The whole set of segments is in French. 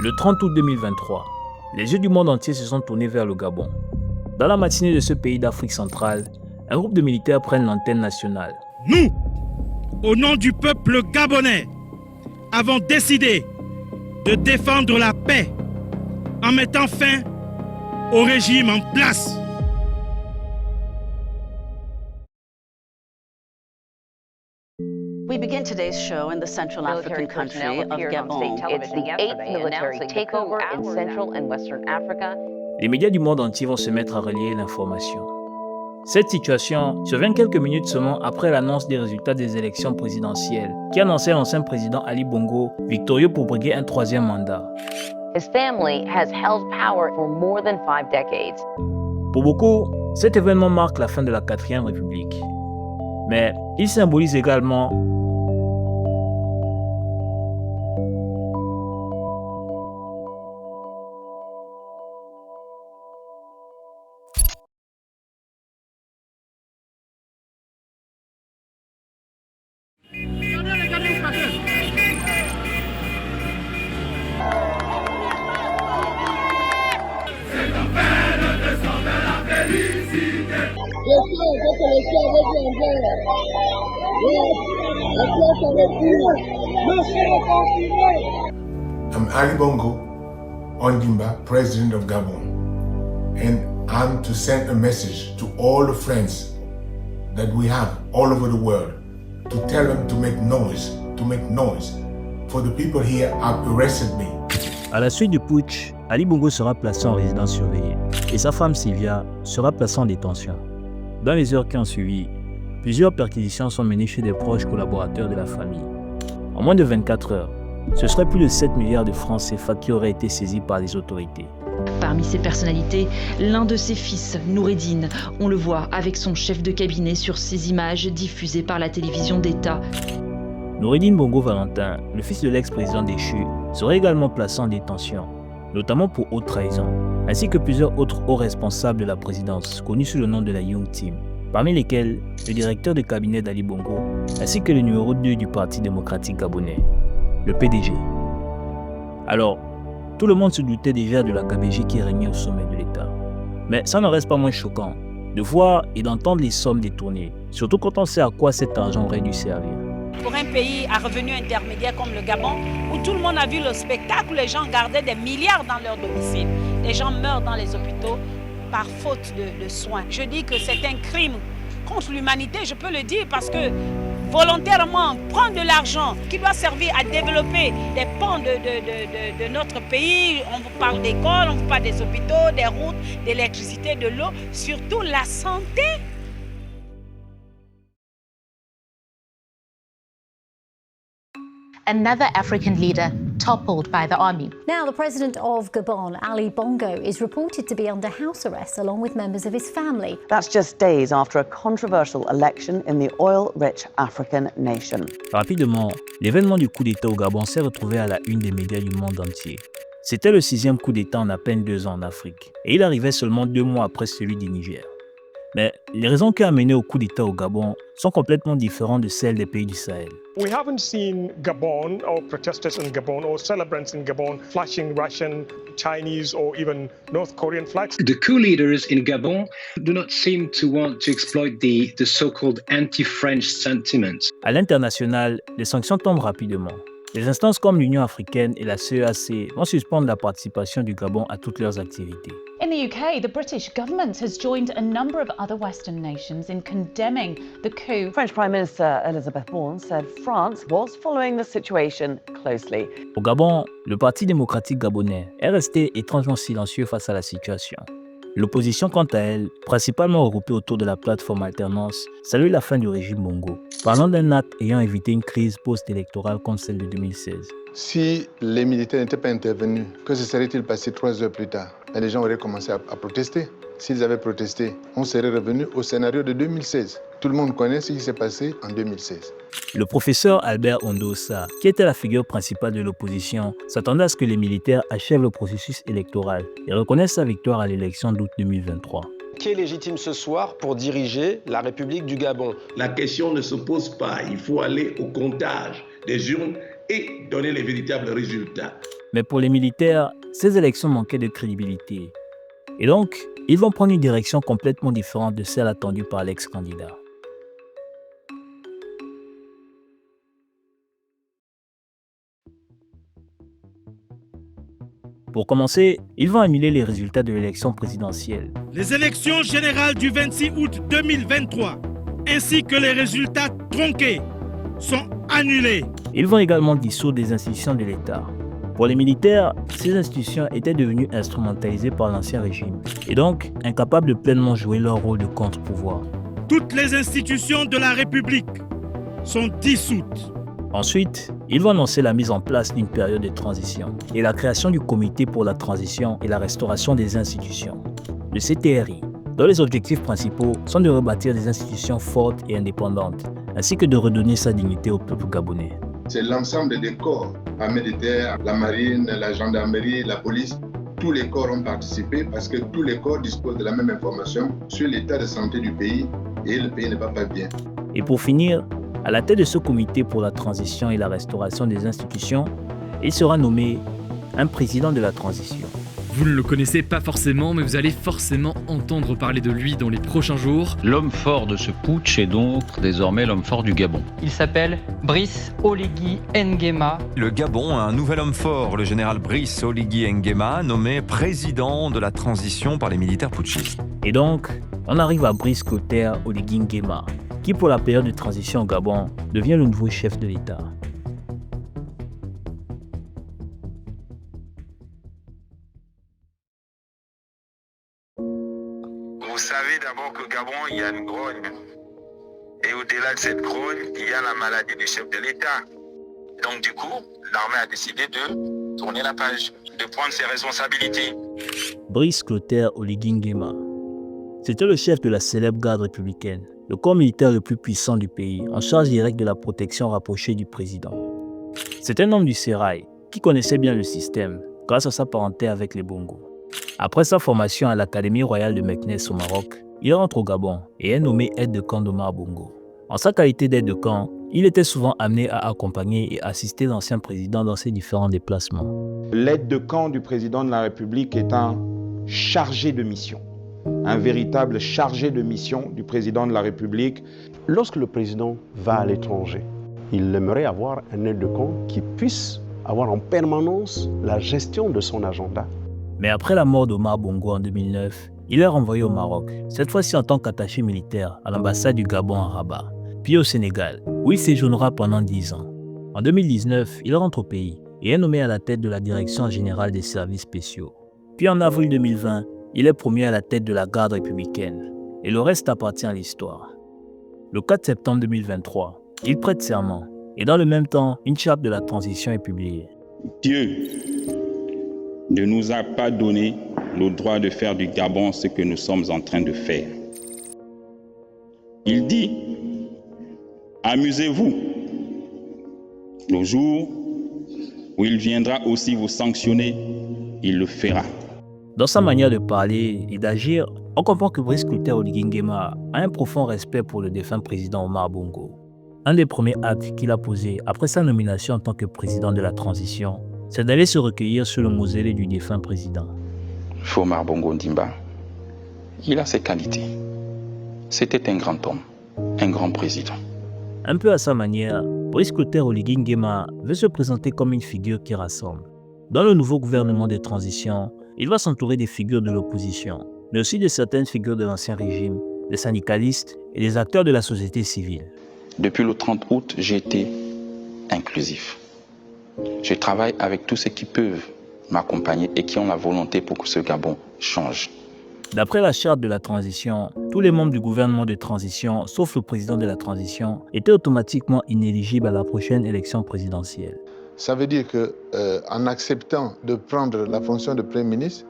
Le 30 août 2023, les yeux du monde entier se sont tournés vers le Gabon. Dans la matinée de ce pays d'Afrique centrale, un groupe de militaires prennent l'antenne nationale. Nous, au nom du peuple gabonais, avons décidé de défendre la paix en mettant fin au régime en place. We begin today's show in the Central African country of Gabon. It's the 8th military takeover in Central and Western Africa. Les médias du monde entier vont se mettre à relayer l'information. Cette situation survient quelques minutes seulement après l'annonce des résultats des élections présidentielles qui annonçait l'ancien président Ali Bongo victorieux pour briguer un troisième mandat. His family has held power for more than 5 decades. Pour beaucoup, cet événement marque la fin de la 4e République. Mais il symbolise également I'm Ali Bongo Ondimba, President of Gabon, and I'm to send a message to all the friends that we have all over the world to tell them to make noise, for the people here have arrested me. à la suite du putsch, Ali Bongo sera placé en résidence surveillée et sa femme Sylvia sera placée en détention. Dans les heures qui ont suivi, plusieurs perquisitions sont menées chez des proches collaborateurs de la famille. En moins de 24 heures, ce serait plus de 7 milliards de francs CFA qui auraient été saisis par les autorités. Parmi ces personnalités, l'un de ses fils, Noureddine. On le voit avec son chef de cabinet sur ces images diffusées par la télévision d'État. Noureddine Bongo Valentin, le fils de l'ex-président déchu, serait également placé en détention, notamment pour haute trahison, ainsi que plusieurs autres hauts responsables de la présidence, connus sous le nom de la Young Team, parmi lesquels le directeur de cabinet d'Ali Bongo, ainsi que le numéro 2 du Parti démocratique gabonais, le PDG. Alors, tout le monde se doutait déjà de la KBG qui régnait au sommet de l'État. Mais ça ne reste pas moins choquant de voir et d'entendre les sommes détournées, surtout quand on sait à quoi cet argent aurait dû servir. Pour un pays à revenu intermédiaire comme le Gabon, où tout le monde a vu le spectacle, où les gens gardaient des milliards dans leur domicile. Les gens meurent dans les hôpitaux par faute de soins. Je dis que c'est un crime contre l'humanité, je peux le dire, parce que volontairement prendre de l'argent qui doit servir à développer des pans de notre pays, on vous parle d'écoles, on vous parle des hôpitaux, des routes, d'électricité, de l'eau, surtout la santé. Another African leader toppled by the army. Now, the president of Gabon, Ali Bongo, is reported to be under house arrest along with members of his family. That's just days after a controversial election in the oil-rich African nation. Rapidement, l'événement du coup d'État au Gabon s'est retrouvé à la une des médias du monde entier. C'était le 6e coup d'État en à peine 2 ans en Afrique, et il arrivait seulement 2 mois après celui du Niger. Mais les raisons qui ont mené au coup d'État au Gabon sont complètement différentes de celles des pays du Sahel. We haven't seen Gabon or protesters in Gabon or celebrants in Gabon flashing Russian, Chinese or even North Korean flags. The coup leaders in Gabon do not seem to want to exploit the so-called anti-French sentiment. À l'international, les sanctions tombent rapidement. Les instances comme l'Union africaine et la CEAC vont suspendre la participation du Gabon à toutes leurs activités. In the UK, the British government has joined a number of other Western nations in condemning the coup. French Prime Minister Elisabeth Borne said France was following the situation closely. Au Gabon, le Parti démocratique gabonais est resté étrangement silencieux face à la situation. L'opposition, quant à elle, principalement regroupée autour de la plateforme Alternance, salue la fin du régime Bongo, parlant d'un acte ayant évité une crise post-électorale comme celle de 2016. Si les militaires n'étaient pas intervenus, que se serait-il passé 3 heures plus tard? Les gens auraient commencé à protester. S'ils avaient protesté, on serait revenu au scénario de 2016. Tout le monde connaît ce qui s'est passé en 2016. Le professeur Albert Ondossa, qui était la figure principale de l'opposition, s'attendait à ce que les militaires achèvent le processus électoral et reconnaissent sa victoire à l'élection d'août 2023. Qui est légitime ce soir pour diriger la République du Gabon? La question ne se pose pas. Il faut aller au comptage des urnes et donner les véritables résultats. Mais pour les militaires, ces élections manquaient de crédibilité. Et donc, ils vont prendre une direction complètement différente de celle attendue par l'ex-candidat. Pour commencer, ils vont annuler les résultats de l'élection présidentielle. Les élections générales du 26 août 2023, ainsi que les résultats tronqués, sont annulés. Ils vont également dissoudre des institutions de l'État. Pour les militaires, ces institutions étaient devenues instrumentalisées par l'ancien régime et donc incapables de pleinement jouer leur rôle de contre-pouvoir. Toutes les institutions de la République sont dissoutes. Ensuite, ils vont annoncer la mise en place d'une période de transition et la création du comité pour la transition et la restauration des institutions, le CTRI, dont les objectifs principaux sont de rebâtir des institutions fortes et indépendantes, ainsi que de redonner sa dignité au peuple gabonais. C'est l'ensemble des corps, l'armée de terre, la marine, la gendarmerie, la police. Tous les corps ont participé parce que tous les corps disposent de la même information sur l'état de santé du pays et le pays ne va pas bien. Et pour finir, à la tête de ce comité pour la transition et la restauration des institutions, il sera nommé un président de la transition. Vous ne le connaissez pas forcément, mais vous allez forcément entendre parler de lui dans les prochains jours. L'homme fort de ce putsch est donc désormais l'homme fort du Gabon. Il s'appelle Brice Oligui Nguema. Le Gabon a un nouvel homme fort, le général Brice Oligui Nguema, nommé président de la transition par les militaires putschistes. Et donc, on arrive à Brice Clotaire Oligui Nguema, qui pour la période de transition au Gabon devient le nouveau chef de l'État. Vous savez d'abord qu'au Gabon, il y a une grogne. Et au-delà de cette grogne, il y a la maladie du chef de l'État. Donc du coup, l'armée a décidé de tourner la page, de prendre ses responsabilités. Brice Clotaire Oligui Nguema. C'était le chef de la célèbre garde républicaine, le corps militaire le plus puissant du pays, en charge directe de la protection rapprochée du président. C'est un homme du sérail qui connaissait bien le système grâce à sa parenté avec les Bongo. Après sa formation à l'Académie royale de Meknes au Maroc, il rentre au Gabon et est nommé aide de camp d'Omar Bongo. En sa qualité d'aide de camp, il était souvent amené à accompagner et assister l'ancien président dans ses différents déplacements. L'aide de camp du président de la République est un chargé de mission. Un véritable chargé de mission du président de la République. Lorsque le président va à l'étranger, il aimerait avoir un aide de camp qui puisse avoir en permanence la gestion de son agenda. Mais après la mort d'Omar Bongo en 2009, il est renvoyé au Maroc, cette fois-ci en tant qu'attaché militaire à l'ambassade du Gabon à Rabat, puis au Sénégal, où il séjournera pendant 10 ans. En 2019, il rentre au pays et est nommé à la tête de la Direction générale des services spéciaux. Puis en avril 2020, il est promu à la tête de la garde républicaine. Et le reste appartient à l'histoire. Le 4 septembre 2023, il prête serment. Et dans le même temps, une charte de la transition est publiée. Dieu ne nous a pas donné le droit de faire du Gabon ce que nous sommes en train de faire. Il dit, amusez-vous. Le jour où il viendra aussi vous sanctionner, il le fera. Dans sa manière de parler et d'agir, on comprend que Brice Clotaire Oligui Nguema a un profond respect pour le défunt président Omar Bongo. Un des premiers actes qu'il a posé après sa nomination en tant que président de la transition, c'est d'aller se recueillir sur le mausolée du défunt président. Omar Bongo Ndimba, il a ses qualités. C'était un grand homme, un grand président. Un peu à sa manière, Brice Clotaire Oligui Nguema veut se présenter comme une figure qui rassemble. Dans le nouveau gouvernement de transition, il va s'entourer des figures de l'opposition, mais aussi de certaines figures de l'ancien régime, des syndicalistes et des acteurs de la société civile. Depuis le 30 août, j'ai été inclusif. Je travaille avec tous ceux qui peuvent m'accompagner et qui ont la volonté pour que ce Gabon change. D'après la charte de la transition, tous les membres du gouvernement de transition, sauf le président de la transition, étaient automatiquement inéligibles à la prochaine élection présidentielle. Ça veut dire qu'en acceptant de prendre la fonction de Premier ministre,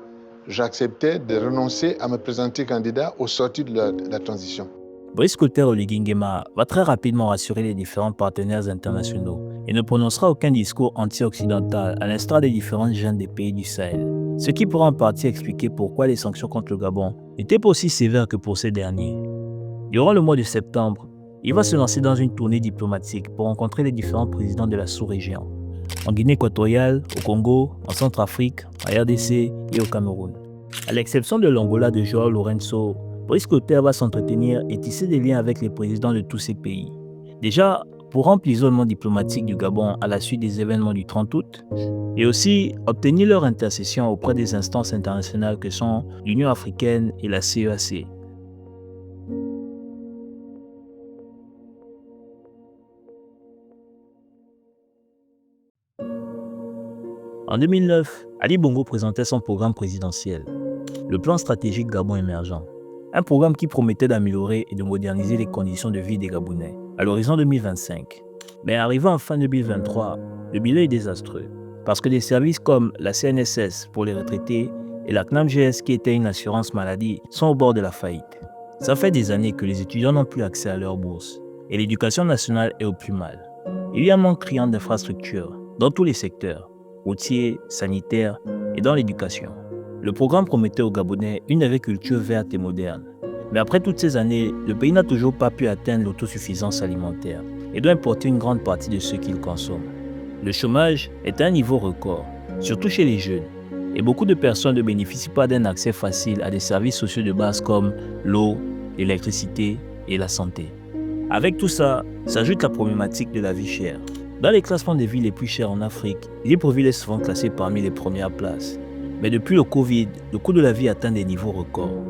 j'acceptais de renoncer à me présenter candidat au sortir de la transition. Brice Clotaire Oligui Nguema va très rapidement rassurer les différents partenaires internationaux et ne prononcera aucun discours anti-occidental à l'instar des différentes jeunes des pays du Sahel. Ce qui pourra en partie expliquer pourquoi les sanctions contre le Gabon n'étaient pas aussi sévères que pour ces derniers. Durant le mois de septembre, il va se lancer dans une tournée diplomatique pour rencontrer les différents présidents de la sous-région. en Guinée équatoriale, au Congo, en Centrafrique, en RDC et au Cameroun. À l'exception de l'Angola de João Lourenço, Brice Clotaire va s'entretenir et tisser des liens avec les présidents de tous ces pays. Déjà, pour rompre l'isolement diplomatique du Gabon à la suite des événements du 30 août, et aussi obtenir leur intercession auprès des instances internationales que sont l'Union africaine et la CEAC. En 2009, Ali Bongo présentait son programme présidentiel, le plan stratégique Gabon émergent, un programme qui promettait d'améliorer et de moderniser les conditions de vie des Gabonais à l'horizon 2025. Mais arrivant en fin 2023, le bilan est désastreux, parce que des services comme la CNSS pour les retraités et la CNAMGS qui était une assurance maladie sont au bord de la faillite. Ça fait des années que les étudiants n'ont plus accès à leur bourse et l'éducation nationale est au plus mal. Il y a un manque criant d'infrastructures dans tous les secteurs, routiers, sanitaires et dans l'éducation. Le programme promettait aux Gabonais une agriculture verte et moderne. Mais après toutes ces années, le pays n'a toujours pas pu atteindre l'autosuffisance alimentaire et doit importer une grande partie de ce qu'il consomme. Le chômage est à un niveau record, surtout chez les jeunes, et beaucoup de personnes ne bénéficient pas d'un accès facile à des services sociaux de base comme l'eau, l'électricité et la santé. Avec tout ça, s'ajoute la problématique de la vie chère. Dans les classements des villes les plus chères en Afrique, Libreville est souvent classée parmi les premières places. Mais depuis le Covid, le coût de la vie atteint des niveaux records.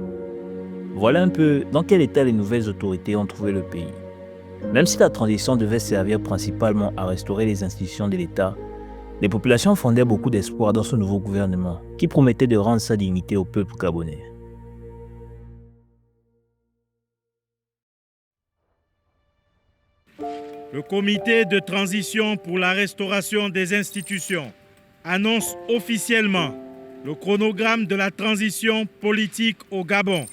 Voilà un peu dans quel état les nouvelles autorités ont trouvé le pays. Même si la transition devait servir principalement à restaurer les institutions de l'État, les populations fondaient beaucoup d'espoir dans ce nouveau gouvernement qui promettait de rendre sa dignité au peuple gabonais. Le comité de transition pour la restauration des institutions annonce officiellement le chronogramme de la transition politique au Gabon.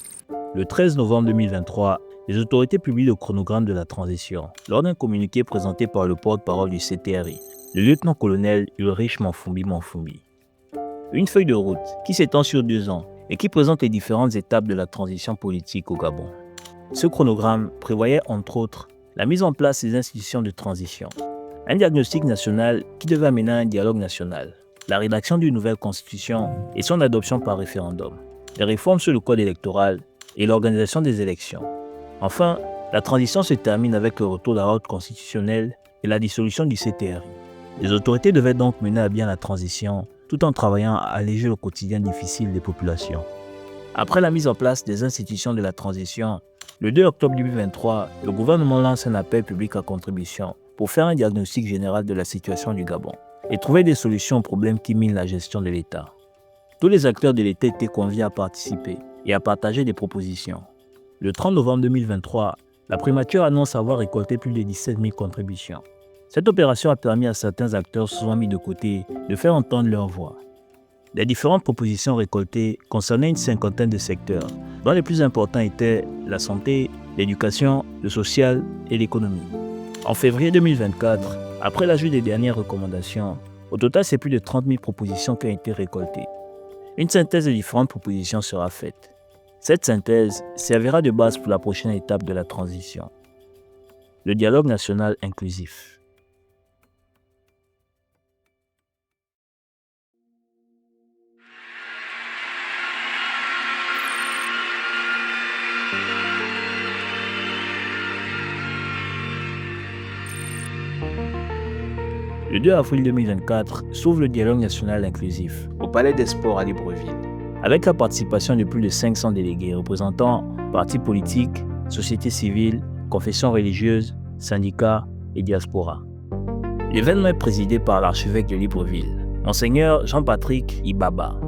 Le 13 novembre 2023, les autorités publient le chronogramme de la transition lors d'un communiqué présenté par le porte-parole du CTRI, le lieutenant-colonel Ulrich Manfumbi. Une feuille de route qui s'étend sur 2 ans et qui présente les différentes étapes de la transition politique au Gabon. Ce chronogramme prévoyait entre autres la mise en place des institutions de transition, un diagnostic national qui devait amener à un dialogue national, la rédaction d'une nouvelle constitution et son adoption par référendum, les réformes sur le code électoral et l'organisation des élections. Enfin, la transition se termine avec le retour de la ordre constitutionnelle et la dissolution du CTRI. Les autorités devaient donc mener à bien la transition tout en travaillant à alléger le quotidien difficile des populations. Après la mise en place des institutions de la transition, le 2 octobre 2023, le gouvernement lance un appel public à contribution pour faire un diagnostic général de la situation du Gabon et trouver des solutions aux problèmes qui minent la gestion de l'État. Tous les acteurs de l'État étaient conviés à participer et à partager des propositions. Le 30 novembre 2023, la primature annonce avoir récolté plus de 17 000 contributions. Cette opération a permis à certains acteurs souvent mis de côté de faire entendre leur voix. Les différentes propositions récoltées concernaient une cinquantaine de secteurs, dont les plus importants étaient la santé, l'éducation, le social et l'économie. En février 2024, après l'ajout des dernières recommandations, au total c'est plus de 30 000 propositions qui ont été récoltées. Une synthèse de différentes propositions sera faite. Cette synthèse servira de base pour la prochaine étape de la transition, le dialogue national inclusif. Le 2 avril 2024 s'ouvre le dialogue national inclusif au Palais des Sports à Libreville, avec la participation de plus de 500 délégués représentant partis politiques, sociétés civiles, confessions religieuses, syndicats et diaspora. L'événement est présidé par l'archevêque de Libreville, Monseigneur Jean-Patrick Ibaba.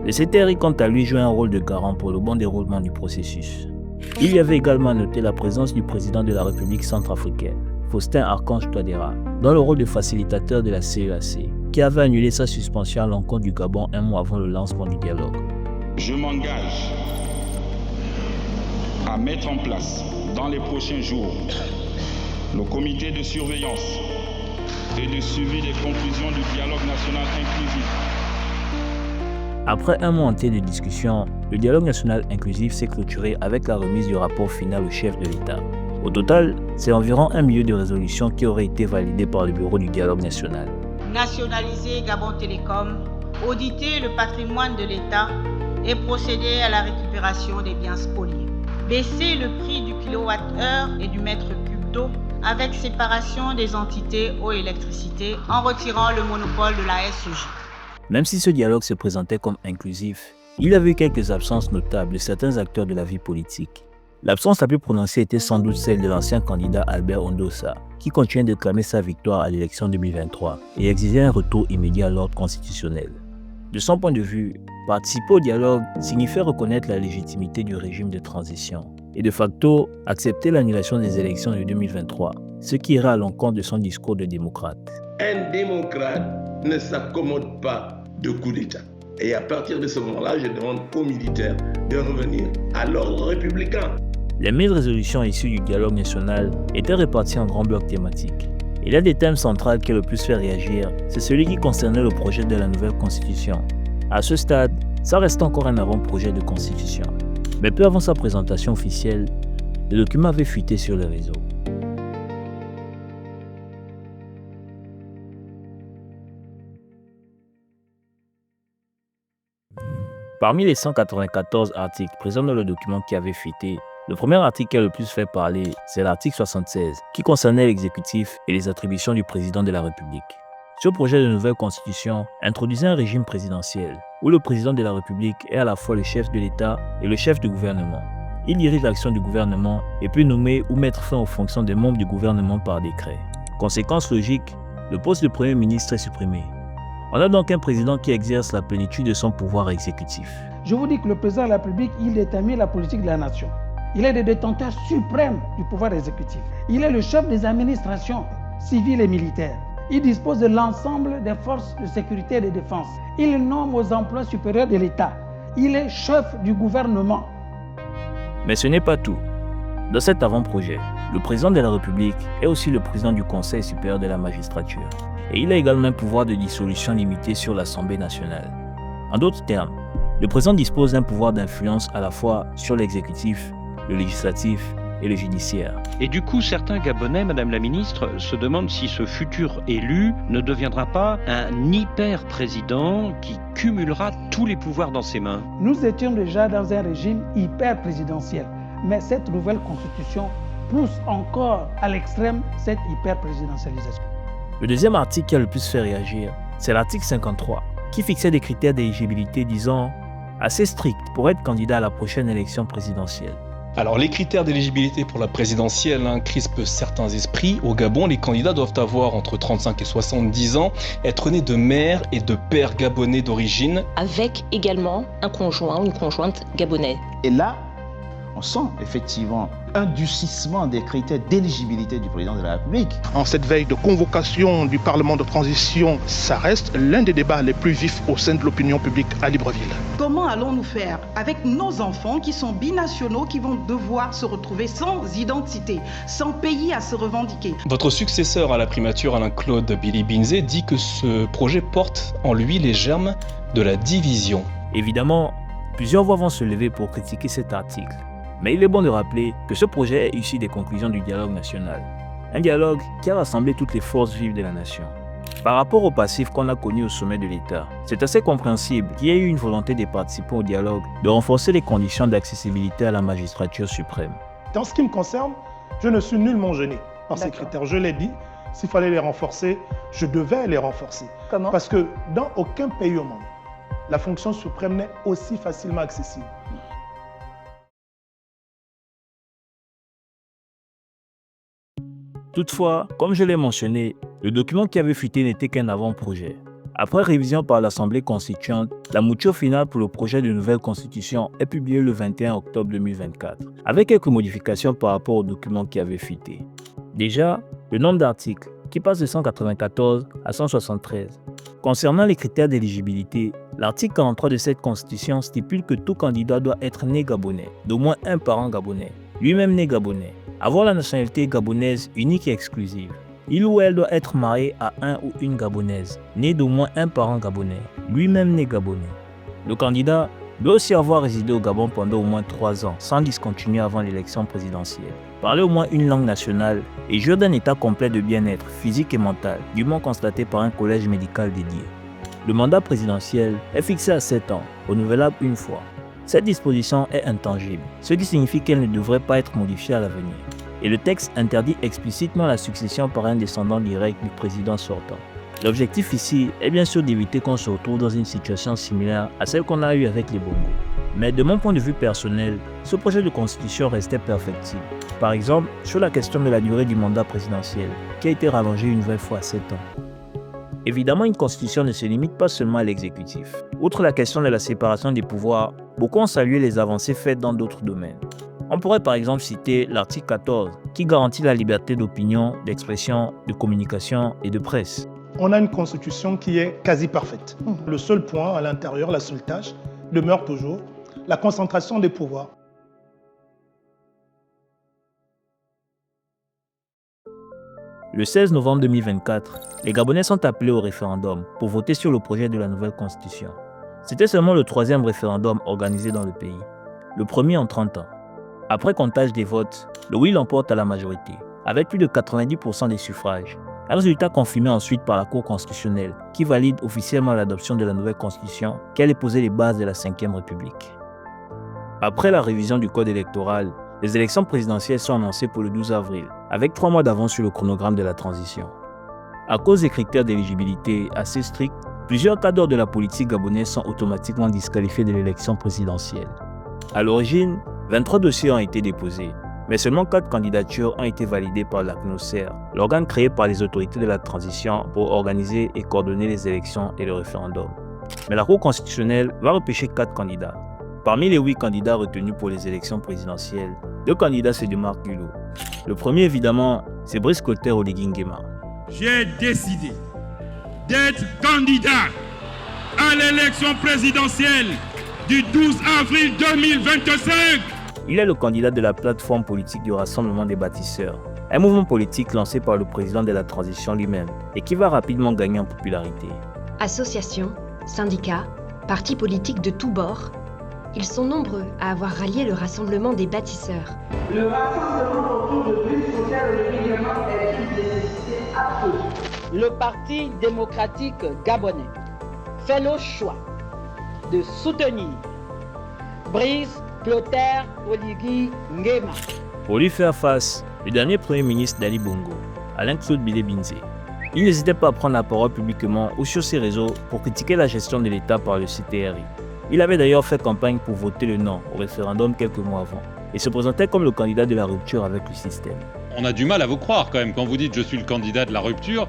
Le CTRI quant à lui joue un rôle de garant pour le bon déroulement du processus. Il y avait également noté la présence du président de la République centrafricaine, Faustin Archange Touadéra, dans le rôle de facilitateur de la CEAC, qui avait annulé sa suspension à l'encontre du Gabon un mois avant le lancement du dialogue. Je m'engage à mettre en place dans les prochains jours le comité de surveillance et de suivi des conclusions du dialogue national inclusif. Après un mois entier de discussions, le dialogue national inclusif s'est clôturé avec la remise du rapport final au chef de l'État. Au total, c'est environ 1 million de résolutions qui auraient été validées par le bureau du dialogue national. nationaliser Gabon Télécom, auditer le patrimoine de l'État et procéder à la récupération des biens spoliés. Baisser le prix du kilowattheure et du mètre cube d'eau avec séparation des entités eau et électricité en retirant le monopole de la SEJ. Même si ce dialogue se présentait comme inclusif, il y avait eu quelques absences notables de certains acteurs de la vie politique. L'absence la plus prononcée était sans doute celle de l'ancien candidat Albert Ondossa, qui continuait de clamer sa victoire à l'élection 2023 et exigeait un retour immédiat à l'ordre constitutionnel. De son point de vue, participer au dialogue signifiait reconnaître la légitimité du régime de transition et de facto accepter l'annulation des élections de 2023, ce qui irait à l'encontre de son discours de démocrate. Un démocrate ne s'accommode pas de coup d'État. Et à partir de ce moment-là, je demande aux militaires de revenir à l'ordre républicain. Les 1000 résolutions issues du dialogue national étaient réparties en grands blocs thématiques. Il y a des thèmes centraux qui ont le plus fait réagir, c'est celui qui concernait le projet de la nouvelle constitution. À ce stade, ça reste encore un avant-projet de constitution. Mais peu avant sa présentation officielle, le document avait fuité sur les réseaux. Parmi les 194 articles présents dans le document qui avait fuité, le premier article qui a le plus fait parler, c'est l'article 76, qui concernait l'exécutif et les attributions du président de la République. Ce projet de nouvelle constitution introduisait un régime présidentiel, où le président de la République est à la fois le chef de l'État et le chef du gouvernement. Il dirige l'action du gouvernement et peut nommer ou mettre fin aux fonctions des membres du gouvernement par décret. Conséquence logique, le poste de Premier ministre est supprimé. On a donc un président qui exerce la plénitude de son pouvoir exécutif. Je vous dis que le président de la République, il détermine la politique de la nation. Il est le détenteur suprême du pouvoir exécutif. Il est le chef des administrations civiles et militaires. Il dispose de l'ensemble des forces de sécurité et de défense. Il nomme aux emplois supérieurs de l'État. Il est chef du gouvernement. Mais ce n'est pas tout. Dans cet avant-projet, le président de la République est aussi le président du Conseil supérieur de la magistrature. Et il a également un pouvoir de dissolution limité sur l'Assemblée nationale. En d'autres termes, le président dispose d'un pouvoir d'influence à la fois sur l'exécutif, le législatif et le judiciaire. Et du coup, certains Gabonais, Madame la Ministre, se demandent si ce futur élu ne deviendra pas un hyper-président qui cumulera tous les pouvoirs dans ses mains. Nous étions déjà dans un régime hyper-présidentiel, mais cette nouvelle constitution pousse encore à l'extrême cette hyper-présidentialisation. Le deuxième article qui a le plus fait réagir, c'est l'article 53, qui fixait des critères d'éligibilité, disons, assez stricts pour être candidat à la prochaine élection présidentielle. Alors les critères d'éligibilité pour la présidentielle crispent certains esprits. Au Gabon, les candidats doivent avoir entre 35 et 70 ans, être nés de mère et de père gabonais d'origine. Avec également un conjoint ou une conjointe gabonaise. Et là, on sent effectivement un durcissement des critères d'éligibilité du président de la République. En cette veille de convocation du Parlement de transition, ça reste l'un des débats les plus vifs au sein de l'opinion publique à Libreville. Comment allons-nous faire avec nos enfants qui sont binationaux, qui vont devoir se retrouver sans identité, sans pays à se revendiquer? Votre successeur à la primature, Alain-Claude Billy-Binzé, dit que ce projet porte en lui les germes de la division. Évidemment, plusieurs voix vont se lever pour critiquer cet article. Mais il est bon de rappeler que ce projet est issu des conclusions du dialogue national. Un dialogue qui a rassemblé toutes les forces vives de la nation. Par rapport au passif qu'on a connu au sommet de l'État, c'est assez compréhensible qu'il y ait eu une volonté des participants au dialogue de renforcer les conditions d'accessibilité à la magistrature suprême. Dans ce qui me concerne, je ne suis nullement gêné par ces critères. Je l'ai dit, s'il fallait les renforcer, je devais les renforcer. Comment? Parce que dans aucun pays au monde, la fonction suprême n'est aussi facilement accessible. Toutefois, comme je l'ai mentionné, le document qui avait fuité n'était qu'un avant-projet. Après révision par l'Assemblée constituante, la mouture finale pour le projet de nouvelle constitution est publiée le 21 octobre 2024, avec quelques modifications par rapport au document qui avait fuité. Déjà, le nombre d'articles, qui passe de 194 à 173. Concernant les critères d'éligibilité, l'article 43 de cette constitution stipule que tout candidat doit être né gabonais, d'au moins un parent gabonais, lui-même né gabonais, avoir la nationalité gabonaise unique et exclusive. Il ou elle doit être marié à un ou une gabonaise, né d'au moins un parent gabonais, lui-même né gabonais. Le candidat doit aussi avoir résidé au Gabon pendant au moins 3 ans, sans discontinuer avant l'élection présidentielle. parler au moins une langue nationale et jouir d'un état complet de bien-être physique et mental, dûment constaté par un collège médical dédié. Le mandat présidentiel est fixé à 7 ans, renouvelable une fois. Cette disposition est intangible, ce qui signifie qu'elle ne devrait pas être modifiée à l'avenir. Et le texte interdit explicitement la succession par un descendant direct du président sortant. L'objectif ici est bien sûr d'éviter qu'on se retrouve dans une situation similaire à celle qu'on a eue avec les Bongo. Mais de mon point de vue personnel, ce projet de constitution restait perfectible. Par exemple, sur la question de la durée du mandat présidentiel, qui a été rallongée une nouvelle fois à 7 ans. Évidemment, une constitution ne se limite pas seulement à l'exécutif. Outre la question de la séparation des pouvoirs, beaucoup ont salué les avancées faites dans d'autres domaines. On pourrait par exemple citer l'article 14, qui garantit la liberté d'opinion, d'expression, de communication et de presse. On a une constitution qui est quasi parfaite. Le seul point à l'intérieur, la seule tâche, demeure toujours la concentration des pouvoirs. Le 16 novembre 2024, les Gabonais sont appelés au référendum pour voter sur le projet de la nouvelle constitution. C'était seulement le 3e référendum organisé dans le pays, le premier en 30 ans. Après comptage des votes, le oui l'emporte à la majorité, avec plus de 90% des suffrages. Un résultat confirmé ensuite par la Cour constitutionnelle qui valide officiellement l'adoption de la nouvelle constitution qui allait poser les bases de la 5e République. Après la révision du code électoral, les élections présidentielles sont annoncées pour le 12 avril, avec 3 mois d'avance sur le chronogramme de la transition. À cause des critères d'éligibilité assez stricts, plusieurs cadres de la politique gabonaise sont automatiquement disqualifiés de l'élection présidentielle. À l'origine, 23 dossiers ont été déposés, mais seulement 4 candidatures ont été validées par l'ACNOSER, l'organe créé par les autorités de la transition pour organiser et coordonner les élections et le référendum. Mais la Cour constitutionnelle va repêcher 4 candidats. Parmi les 8 candidats retenus pour les élections présidentielles, 2 candidats se démarquent du lot. Le premier, évidemment, c'est Brice Clotaire Oligui Nguema. J'ai décidé d'être candidat à l'élection présidentielle du 12 avril 2025. Il est le candidat de la plateforme politique du Rassemblement des bâtisseurs, un mouvement politique lancé par le président de la transition lui-même et qui va rapidement gagner en popularité. Associations, syndicats, partis politiques de tous bords, ils sont nombreux à avoir rallié le Rassemblement des bâtisseurs. Le rassemblement autour de Brice Clotaire Oligui Nguema est une nécessité absolue. Le Parti démocratique gabonais fait le choix de soutenir Brice Clotaire Oligui Nguema. Pour lui faire face, le dernier Premier ministre d'Ali Bongo, Alain-Claude Bilé-Binzé, il n'hésitait pas à prendre la parole publiquement ou sur ses réseaux pour critiquer la gestion de l'État par le CTRI. Il avait d'ailleurs fait campagne pour voter le non au référendum quelques mois avant et se présentait comme le candidat de la rupture avec le système. On a du mal à vous croire quand même. Quand vous dites je suis le candidat de la rupture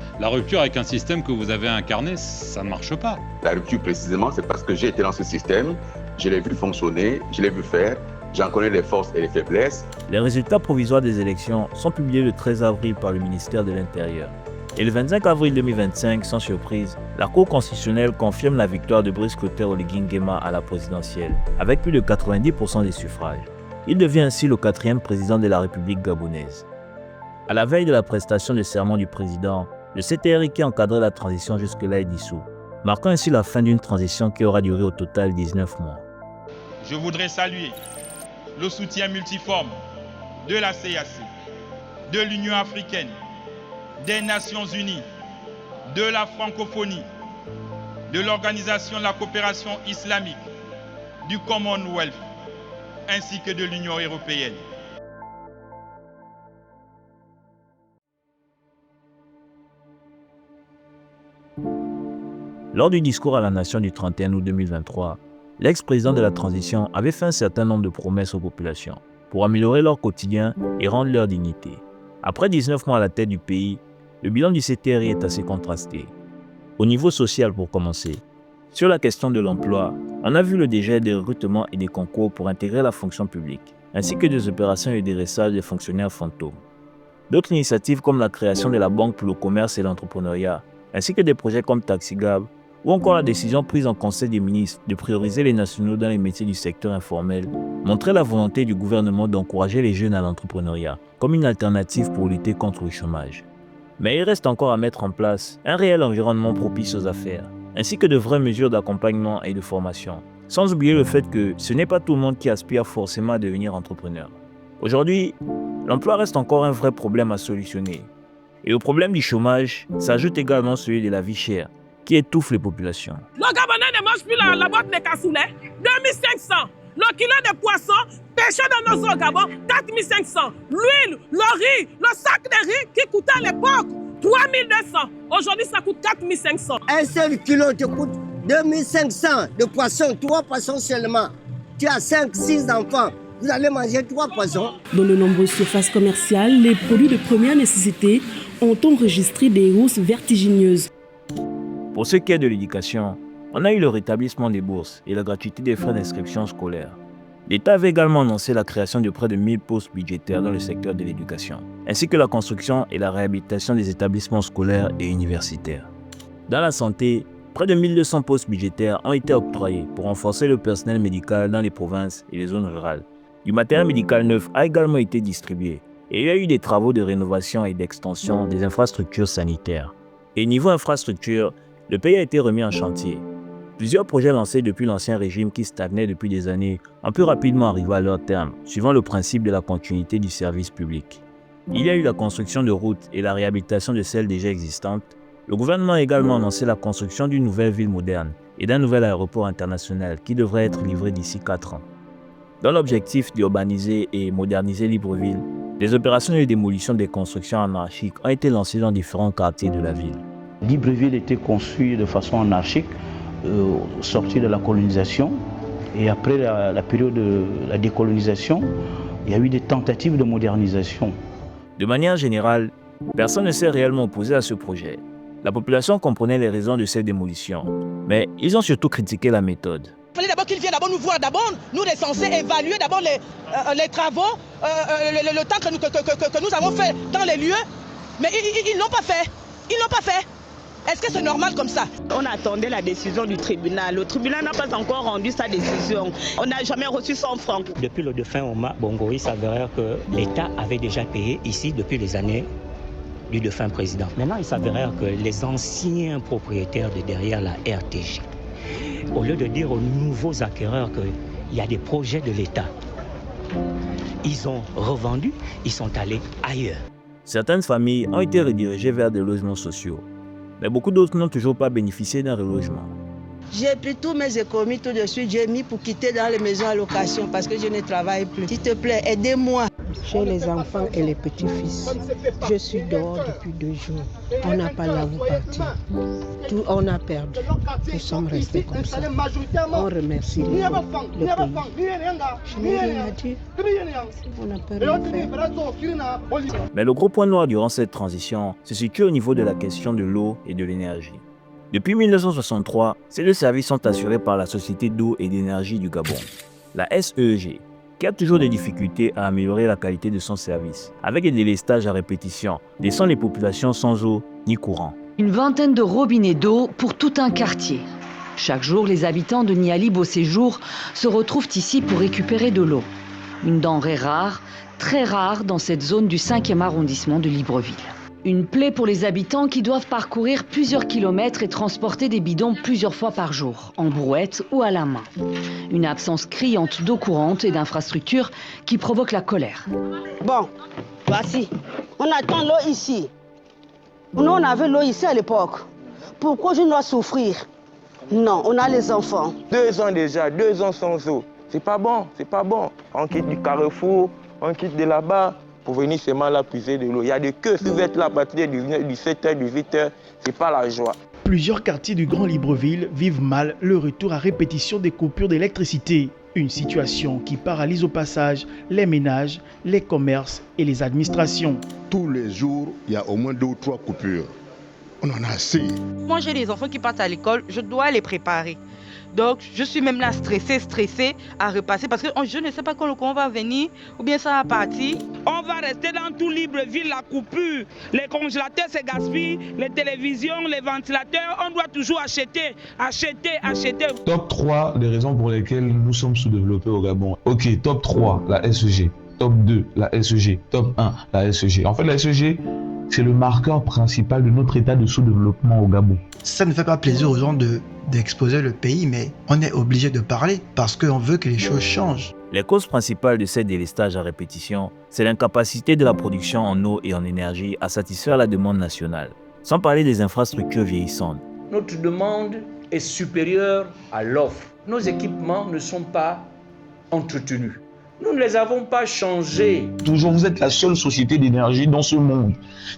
avec un système que vous avez incarné, ça ne marche pas. La rupture précisément, c'est parce que j'ai été dans ce système, je l'ai vu fonctionner, je l'ai vu faire, j'en connais les forces et les faiblesses. Les résultats provisoires des élections sont publiés le 13 avril par le ministère de l'Intérieur. Et le 25 avril 2025, sans surprise, la Cour constitutionnelle confirme la victoire de Brice Clotaire Oligui Nguema à la présidentielle, avec plus de 90% des suffrages. Il devient ainsi le 4e président de la République gabonaise. À la veille de la prestation de serment du président, le CTRI qui encadrait la transition jusque-là est dissous, marquant ainsi la fin d'une transition qui aura duré au total 19 mois. Je voudrais saluer le soutien multiforme de la CAC, de l'Union africaine, des Nations Unies, de la francophonie, de l'Organisation de la coopération islamique, du Commonwealth, ainsi que de l'Union européenne. Lors du discours à la nation du 31 août 2023, l'ex-président de la transition avait fait un certain nombre de promesses aux populations pour améliorer leur quotidien et rendre leur dignité. Après 19 mois à la tête du pays, le bilan du CTRI est assez contrasté. Au niveau social pour commencer, sur la question de l'emploi, on a vu le dégel des recrutements et des concours pour intégrer la fonction publique, ainsi que des opérations et des déressages des fonctionnaires fantômes. D'autres initiatives comme la création de la Banque pour le commerce et l'entrepreneuriat, ainsi que des projets comme TaxiGab, ou encore la décision prise en Conseil des ministres de prioriser les nationaux dans les métiers du secteur informel, montraient la volonté du gouvernement d'encourager les jeunes à l'entrepreneuriat, comme une alternative pour lutter contre le chômage. Mais il reste encore à mettre en place un réel environnement propice aux affaires, ainsi que de vraies mesures d'accompagnement et de formation, sans oublier le fait que ce n'est pas tout le monde qui aspire forcément à devenir entrepreneur. Aujourd'hui, l'emploi reste encore un vrai problème à solutionner. Et au problème du chômage s'ajoute également celui de la vie chère, qui étouffe les populations. Le Gabonais ne mange plus la boîte de cassoulet, 2500. Le kilo de poisson pêché dans nos eaux au Gabon, 4500. L'huile, le riz, le sac de riz qui coûtait à l'époque 3200. Aujourd'hui, ça coûte 4500. Un seul kilo te coûte 2500 de poisson, 3 poissons seulement. Tu as 5, 6 enfants. Vous allez manger 3 poissons. Dans de nombreuses surfaces commerciales, les produits de première nécessité ont enregistré des hausses vertigineuses. Pour ce qui est de l'éducation, on a eu le rétablissement des bourses et la gratuité des frais d'inscription scolaire. L'État avait également annoncé la création de près de 1000 postes budgétaires dans le secteur de l'éducation, ainsi que la construction et la réhabilitation des établissements scolaires et universitaires. Dans la santé, près de 1200 postes budgétaires ont été octroyés pour renforcer le personnel médical dans les provinces et les zones rurales. Du matériel médical neuf a également été distribué et il y a eu des travaux de rénovation et d'extension des infrastructures sanitaires. Et niveau infrastructure, le pays a été remis en chantier. Plusieurs projets lancés depuis l'ancien régime qui stagnaient depuis des années ont pu rapidement arriver à leur terme, suivant le principe de la continuité du service public. Il y a eu la construction de routes et la réhabilitation de celles déjà existantes. Le gouvernement a également annoncé la construction d'une nouvelle ville moderne et d'un nouvel aéroport international qui devrait être livré d'ici 4 ans. Dans l'objectif d'urbaniser et moderniser Libreville, des opérations de démolition des constructions anarchiques ont été lancées dans différents quartiers de la ville. Libreville était conçue de façon anarchique, sortie de la colonisation. Et après la période de la décolonisation, il y a eu des tentatives de modernisation. De manière générale, personne ne s'est réellement opposé à ce projet. La population comprenait les raisons de ces démolitions, mais ils ont surtout critiqué la méthode. Il fallait d'abord qu'ils viennent nous voir. D'abord, nous sommes censés évaluer d'abord les travaux, le temps que nous avons fait dans les lieux. Mais ils ne l'ont pas fait. Ils n'ont pas fait. Est-ce que c'est normal comme ça? On attendait la décision du tribunal. Le tribunal n'a pas encore rendu sa décision. On n'a jamais reçu 100 francs. Depuis le défunt Omar Bongo, il s'avérait que l'État avait déjà payé ici depuis les années du défunt président. Maintenant, il s'avérait que les anciens propriétaires de derrière la RTG, au lieu de dire aux nouveaux acquéreurs qu'il y a des projets de l'État, ils ont revendu, ils sont allés ailleurs. Certaines familles ont été redirigées vers des logements sociaux, mais beaucoup d'autres n'ont toujours pas bénéficié d'un relogement. J'ai pris tous mes économies tout de suite, j'ai mis pour quitter dans les maisons à location parce que je ne travaille plus. S'il te plaît, aidez-moi. J'ai les enfants et les petits-fils. Je suis dehors depuis 2 jours. On n'a pas là où partir. Tout on a perdu. Nous sommes restés comme ça. On remercie le pays. Je n'ai rien à dire. On n'a pas rien fait. Mais le gros point noir durant cette transition se situe au niveau de la question de l'eau et de l'énergie. Depuis 1963, ces deux services sont assurés par la Société d'eau et d'énergie du Gabon, la SEG, qui a toujours des difficultés à améliorer la qualité de son service, avec des délestages à répétition, laissant les populations sans eau ni courant. Une vingtaine de robinets d'eau pour tout un quartier. Chaque jour, les habitants de Niali Beau Séjour se retrouvent ici pour récupérer de l'eau. Une denrée rare, très rare dans cette zone du 5e arrondissement de Libreville. Une plaie pour les habitants qui doivent parcourir plusieurs kilomètres et transporter des bidons plusieurs fois par jour, en brouette ou à la main. Une absence criante d'eau courante et d'infrastructures qui provoque la colère. Bon, voici. On attend l'eau ici. Nous, on avait l'eau ici à l'époque. Pourquoi je dois souffrir? Non, on a les enfants. 2 ans déjà, 2 ans sans eau. C'est pas bon, c'est pas bon. On quitte du carrefour, on quitte de là-bas pour venir seulement là puiser de l'eau. Il y a des queues, si vous êtes là à partir du 7h, du 8h, c'est pas la joie. Plusieurs quartiers du Grand Libreville vivent mal le retour à répétition des coupures d'électricité. Une situation qui paralyse au passage les ménages, les commerces et les administrations. Tous les jours, il y a au moins 2 ou 3 coupures. On en a assez. Moi, j'ai des enfants qui partent à l'école, je dois les préparer. Donc, je suis même là stressée à repasser parce que je ne sais pas quand le courant va venir ou bien ça va partir. On va rester dans tout Libreville, la coupure. Les congélateurs se gaspillent, les télévisions, les ventilateurs, on doit toujours acheter. Top 3 des raisons pour lesquelles nous sommes sous-développés au Gabon. Ok, top 3, la SEG. Top 2, la SEG. Top 1, la SEG. En fait, la SEG c'est le marqueur principal de notre état de sous-développement au Gabon. Ça ne fait pas plaisir aux gens d'exposer le pays, mais on est obligé de parler parce qu'on veut que les choses changent. Les causes principales de ces délestages à répétition, c'est l'incapacité de la production en eau et en énergie à satisfaire la demande nationale, sans parler des infrastructures vieillissantes. Notre demande est supérieure à l'offre. Nos équipements ne sont pas entretenus. Nous ne les avons pas changés. Toujours, vous êtes la seule société d'énergie dans ce monde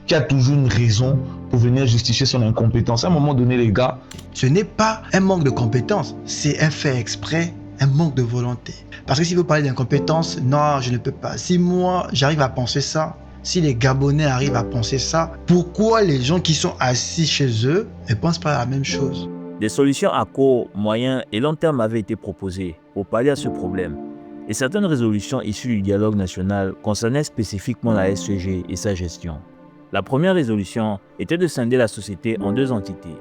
qui a toujours une raison pour venir justifier son incompétence. À un moment donné, les gars... Ce n'est pas un manque de compétences, c'est un fait exprès, un manque de volonté. Parce que si vous parlez d'incompétence, non, je ne peux pas. Si moi, j'arrive à penser ça, si les Gabonais arrivent à penser ça, pourquoi les gens qui sont assis chez eux ne pensent pas à la même chose? Des solutions à court, moyen et long terme avaient été proposées pour pallier à ce problème. Et certaines résolutions issues du dialogue national concernaient spécifiquement la SEG et sa gestion. La première résolution était de scinder la société en deux entités,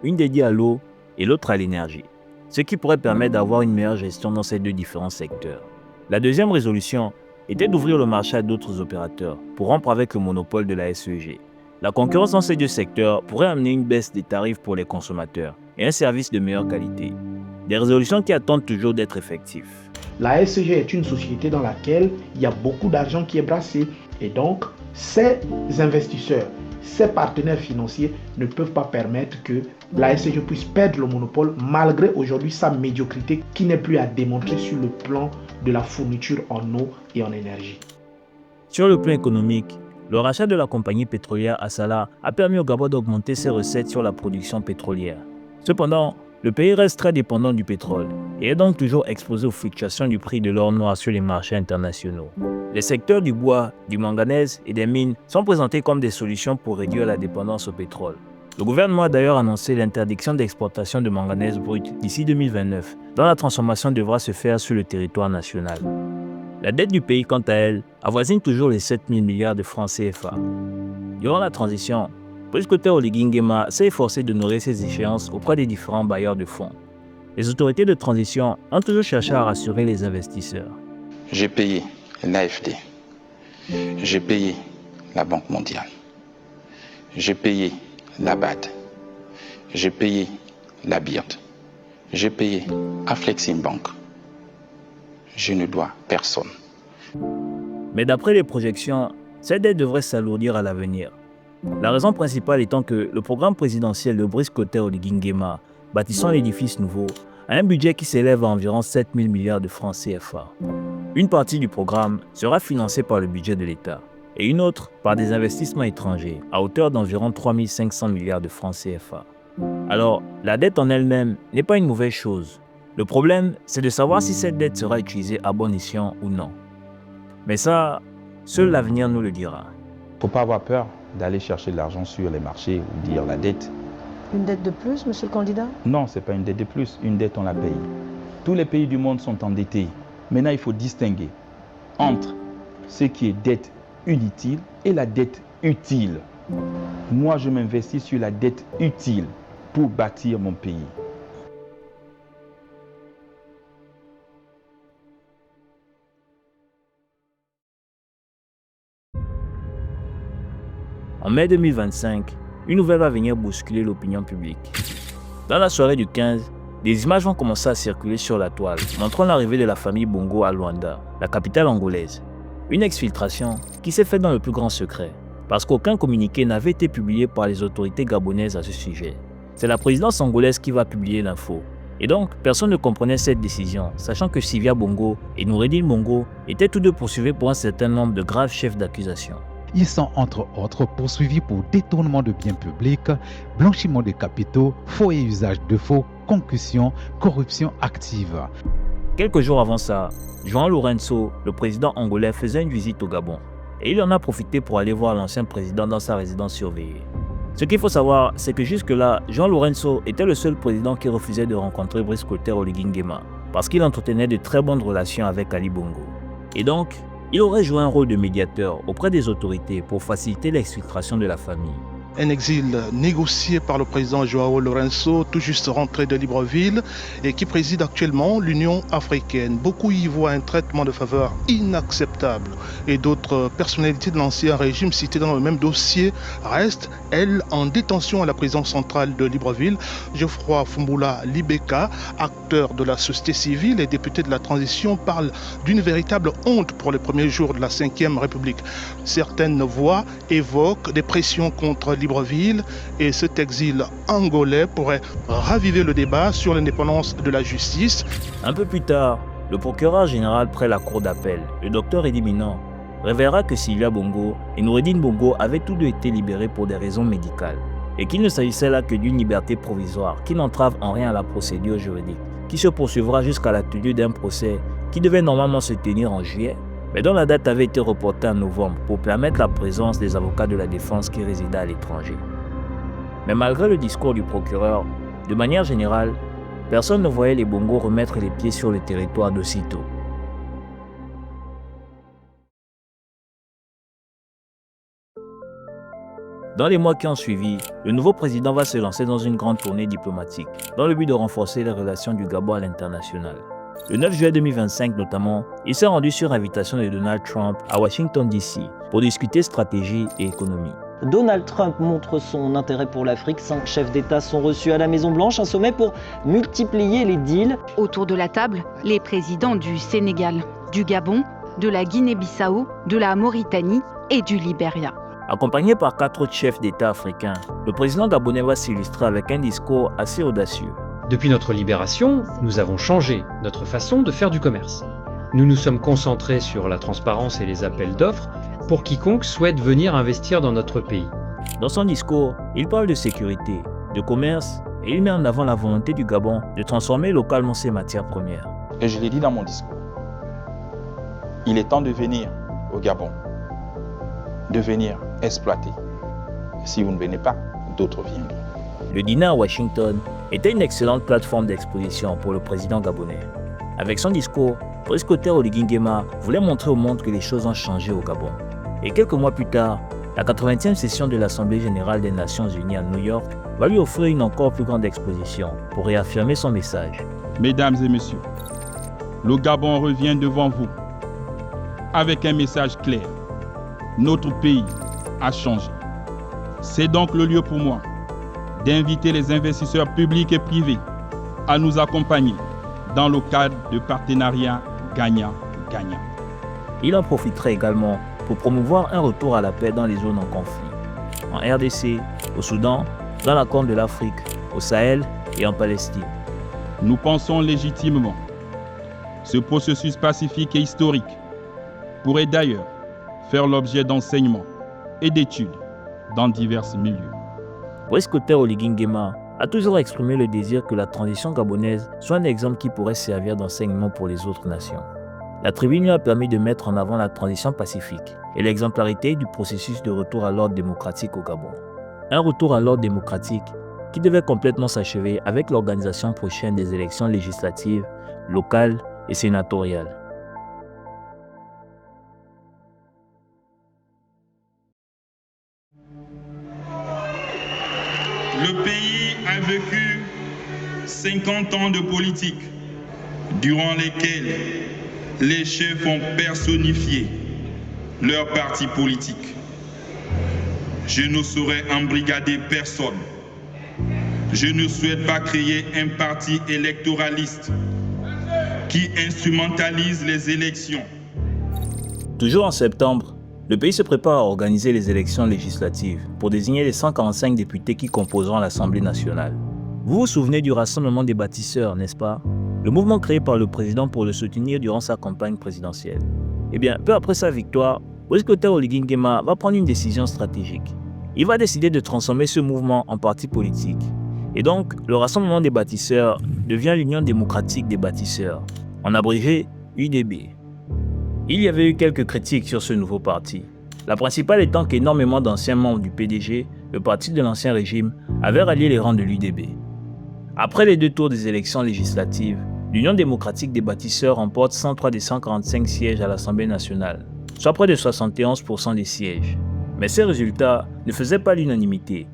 une dédiée à l'eau et l'autre à l'énergie, ce qui pourrait permettre d'avoir une meilleure gestion dans ces deux différents secteurs. La deuxième résolution était d'ouvrir le marché à d'autres opérateurs pour rompre avec le monopole de la SEG. La concurrence dans ces deux secteurs pourrait amener une baisse des tarifs pour les consommateurs et un service de meilleure qualité. Des résolutions qui attendent toujours d'être effectives. La SEG est une société dans laquelle il y a beaucoup d'argent qui est brassé et donc ces investisseurs, ces partenaires financiers ne peuvent pas permettre que la SEG puisse perdre le monopole malgré aujourd'hui sa médiocrité qui n'est plus à démontrer sur le plan de la fourniture en eau et en énergie. Sur le plan économique, le rachat de la compagnie pétrolière Assala a permis au Gabon d'augmenter ses recettes sur la production pétrolière. Cependant, le pays reste très dépendant du pétrole et est donc toujours exposé aux fluctuations du prix de l'or noir sur les marchés internationaux. Les secteurs du bois, du manganèse et des mines sont présentés comme des solutions pour réduire la dépendance au pétrole. Le gouvernement a d'ailleurs annoncé l'interdiction d'exportation de manganèse brut d'ici 2029, dont la transformation devra se faire sur le territoire national. La dette du pays, quant à elle, avoisine toujours les 7 000 milliards de francs CFA. Durant la transition, Brice Clotaire Oligui Nguema s'est efforcé d'honorer ses échéances auprès des différents bailleurs de fonds. Les autorités de transition ont toujours cherché à rassurer les investisseurs. J'ai payé l'AFD, j'ai payé la Banque mondiale, j'ai payé la BAD, j'ai payé la BIRD, j'ai payé Afleximbank. Je ne dois personne. Mais d'après les projections, cette dette devrait s'alourdir à l'avenir. La raison principale étant que le programme présidentiel de Brice Clotaire Oligui Nguema, bâtissant l'édifice nouveau, a un budget qui s'élève à environ 7 000 milliards de francs CFA. Une partie du programme sera financée par le budget de l'État et une autre par des investissements étrangers à hauteur d'environ 3 500 milliards de francs CFA. Alors, la dette en elle-même n'est pas une mauvaise chose. Le problème, c'est de savoir si cette dette sera utilisée à bon escient ou non. Mais ça, seul l'avenir nous le dira. Faut pas avoir peur d'aller chercher de l'argent sur les marchés ou dire la dette. Une dette de plus, monsieur le candidat? Non, ce n'est pas une dette de plus. Une dette, on la paye. Tous les pays du monde sont endettés. Maintenant, il faut distinguer entre ce qui est dette inutile et la dette utile. Moi, je m'investis sur la dette utile pour bâtir mon pays. En mai 2025, une nouvelle va venir bousculer l'opinion publique. Dans la soirée du 15, des images vont commencer à circuler sur la toile, montrant l'arrivée de la famille Bongo à Luanda, la capitale angolaise. Une exfiltration qui s'est faite dans le plus grand secret, parce qu'aucun communiqué n'avait été publié par les autorités gabonaises à ce sujet. C'est la présidence angolaise qui va publier l'info. Et donc, personne ne comprenait cette décision, sachant que Sylvia Bongo et Noureddine Bongo étaient tous deux poursuivis pour un certain nombre de graves chefs d'accusation. Ils sont entre autres poursuivis pour détournement de biens publics, blanchiment de capitaux, faux et usage de faux, concussion, corruption active. Quelques jours avant ça, João Lourenço, le président angolais, faisait une visite au Gabon. Et il en a profité pour aller voir l'ancien président dans sa résidence surveillée. Ce qu'il faut savoir, c'est que jusque-là, João Lourenço était le seul président qui refusait de rencontrer Brice Clotaire Oligui Nguema, parce qu'il entretenait de très bonnes relations avec Ali Bongo. Et donc, il aurait joué un rôle de médiateur auprès des autorités pour faciliter l'exfiltration de la famille. Un exil négocié par le président João Lourenço, tout juste rentré de Libreville et qui préside actuellement l'Union africaine. Beaucoup y voient un traitement de faveur inacceptable et d'autres personnalités de l'ancien régime citées dans le même dossier restent, elles, en détention à la prison centrale de Libreville. Geoffroy Fumbula Libeka, acteur de la société civile et député de la transition, parle d'une véritable honte pour les premiers jours de la Ve République. Certaines voix évoquent des pressions contre Libreville et cet exil angolais pourrait raviver le débat sur l'indépendance de la justice. Un peu plus tard, le procureur général près la cour d'appel, le docteur Eddy Minor, révélera que Sylvia Bongo et Noureddine Bongo avaient tous deux été libérés pour des raisons médicales et qu'il ne s'agissait là que d'une liberté provisoire qui n'entrave en rien à la procédure juridique, qui se poursuivra jusqu'à la tenue d'un procès qui devait normalement se tenir en juillet, mais dont la date avait été reportée en novembre pour permettre la présence des avocats de la défense qui résidaient à l'étranger. Mais malgré le discours du procureur, de manière générale, personne ne voyait les Bongo remettre les pieds sur le territoire d'aussitôt. Dans les mois qui ont suivi, le nouveau président va se lancer dans une grande tournée diplomatique, dans le but de renforcer les relations du Gabon à l'international. Le 9 juillet 2025 notamment, il s'est rendu sur invitation de Donald Trump à Washington DC pour discuter stratégie et économie. Donald Trump montre son intérêt pour l'Afrique. 5 chefs d'État sont reçus à la Maison-Blanche, un sommet pour multiplier les deals. Autour de la table, les présidents du Sénégal, du Gabon, de la Guinée-Bissau, de la Mauritanie et du Libéria. Accompagné par 4 autres chefs d'État africains, le président gabonais va s'illustrer avec un discours assez audacieux. Depuis notre libération, nous avons changé notre façon de faire du commerce. Nous nous sommes concentrés sur la transparence et les appels d'offres pour quiconque souhaite venir investir dans notre pays. Dans son discours, il parle de sécurité, de commerce et il met en avant la volonté du Gabon de transformer localement ses matières premières. Et je l'ai dit dans mon discours, il est temps de venir au Gabon, de venir exploiter. Si vous ne venez pas, d'autres viendront. Le dîner à Washington était une excellente plateforme d'exposition pour le président gabonais. Avec son discours, Brice Clotaire Oligui Nguema voulait montrer au monde que les choses ont changé au Gabon. Et quelques mois plus tard, la 80e session de l'Assemblée générale des Nations unies à New York va lui offrir une encore plus grande exposition pour réaffirmer son message. Mesdames et messieurs, le Gabon revient devant vous avec un message clair. Notre pays a changé. C'est donc le lieu pour moi d'inviter les investisseurs publics et privés à nous accompagner dans le cadre de partenariats gagnant-gagnant. Il en profiterait également pour promouvoir un retour à la paix dans les zones en conflit, en RDC, au Soudan, dans la Corne de l'Afrique, au Sahel et en Palestine. Nous pensons légitimement ce processus pacifique et historique pourrait d'ailleurs faire l'objet d'enseignements et d'études dans divers milieux. Brice Clotaire Oligui Nguema a toujours exprimé le désir que la transition gabonaise soit un exemple qui pourrait servir d'enseignement pour les autres nations. La tribune lui a permis de mettre en avant la transition pacifique et l'exemplarité du processus de retour à l'ordre démocratique au Gabon. Un retour à l'ordre démocratique qui devait complètement s'achever avec l'organisation prochaine des élections législatives, locales et sénatoriales. Le pays a vécu 50 ans de politique, durant lesquels les chefs ont personnifié leur parti politique. Je ne saurais embrigader personne. Je ne souhaite pas créer un parti électoraliste qui instrumentalise les élections. Toujours en septembre, le pays se prépare à organiser les élections législatives pour désigner les 145 députés qui composeront l'Assemblée nationale. Vous vous souvenez du Rassemblement des bâtisseurs, n'est-ce pas? Le mouvement créé par le président pour le soutenir durant sa campagne présidentielle. Eh bien, peu après sa victoire, Brice Clotaire Oligui Nguema va prendre une décision stratégique. Il va décider de transformer ce mouvement en parti politique. Et donc, le Rassemblement des bâtisseurs devient l'Union démocratique des bâtisseurs, en abrégé UDB. Il y avait eu quelques critiques sur ce nouveau parti. La principale étant qu'énormément d'anciens membres du PDG, le parti de l'ancien régime, avaient rallié les rangs de l'UDB. Après les 2 tours des élections législatives, l'Union démocratique des bâtisseurs remporte 103 des 145 sièges à l'Assemblée nationale, soit près de 71% des sièges. Mais ces résultats ne faisaient pas l'unanimité.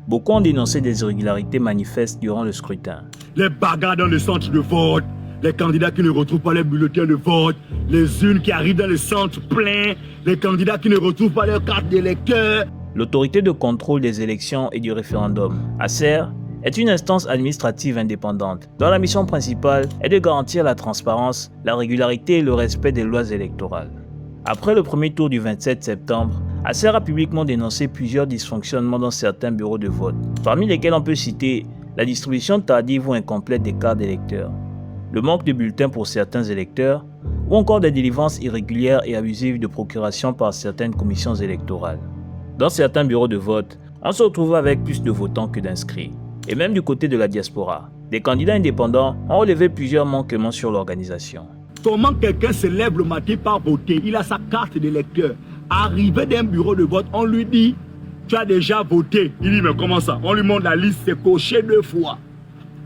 Beaucoup ont dénoncé des irrégularités manifestes durant le scrutin. Les bagarres dans les centres de vote, les candidats qui ne retrouvent pas les bulletins de vote, les urnes qui arrivent dans les centres pleins, les candidats qui ne retrouvent pas leurs cartes d'électeurs. L'autorité de contrôle des élections et du référendum, ACER, est une instance administrative indépendante dont la mission principale est de garantir la transparence, la régularité et le respect des lois électorales. Après le premier tour du 27 septembre, ACER a publiquement dénoncé plusieurs dysfonctionnements dans certains bureaux de vote, parmi lesquels on peut citer la distribution tardive ou incomplète des cartes d'électeurs, le manque de bulletins pour certains électeurs, ou encore des délivrances irrégulières et abusives de procuration par certaines commissions électorales. Dans certains bureaux de vote, on se retrouve avec plus de votants que d'inscrits. Et même du côté de la diaspora, des candidats indépendants ont relevé plusieurs manquements sur l'organisation. Comment quelqu'un se lève le matin pour voter, il a sa carte d'électeur. Arrivé d'un bureau de vote, on lui dit « Tu as déjà voté ». Il dit « Mais comment ça ?» On lui montre la liste, c'est coché 2 fois.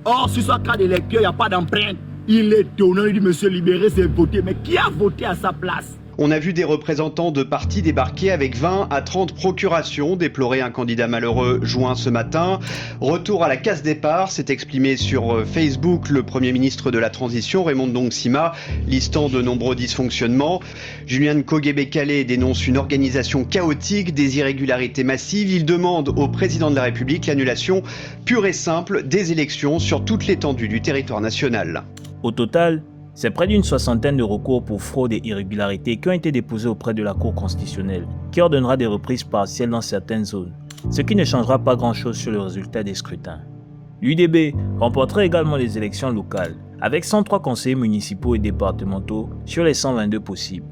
Or, sur sa carte d'électeur, il n'y a pas d'empreinte. Il est étonnant, il dit « Monsieur Libéré, c'est voté ». Mais qui a voté à sa place ? On a vu des représentants de partis débarquer avec 20 à 30 procurations, déplorer un candidat malheureux joint ce matin. Retour à la case départ, s'est exprimé sur Facebook le Premier ministre de la Transition, Raymond Ndongsima, listant de nombreux dysfonctionnements. Julian Kogebe-Kalé dénonce une organisation chaotique, des irrégularités massives. Il demande au président de la République l'annulation pure et simple des élections sur toute l'étendue du territoire national. Au total, c'est près d'une 60aine de recours pour fraude et irrégularités qui ont été déposés auprès de la Cour constitutionnelle, qui ordonnera des reprises partielles dans certaines zones, ce qui ne changera pas grand-chose sur le résultat des scrutins. L'UDB remportera également les élections locales, avec 103 conseillers municipaux et départementaux sur les 122 possibles.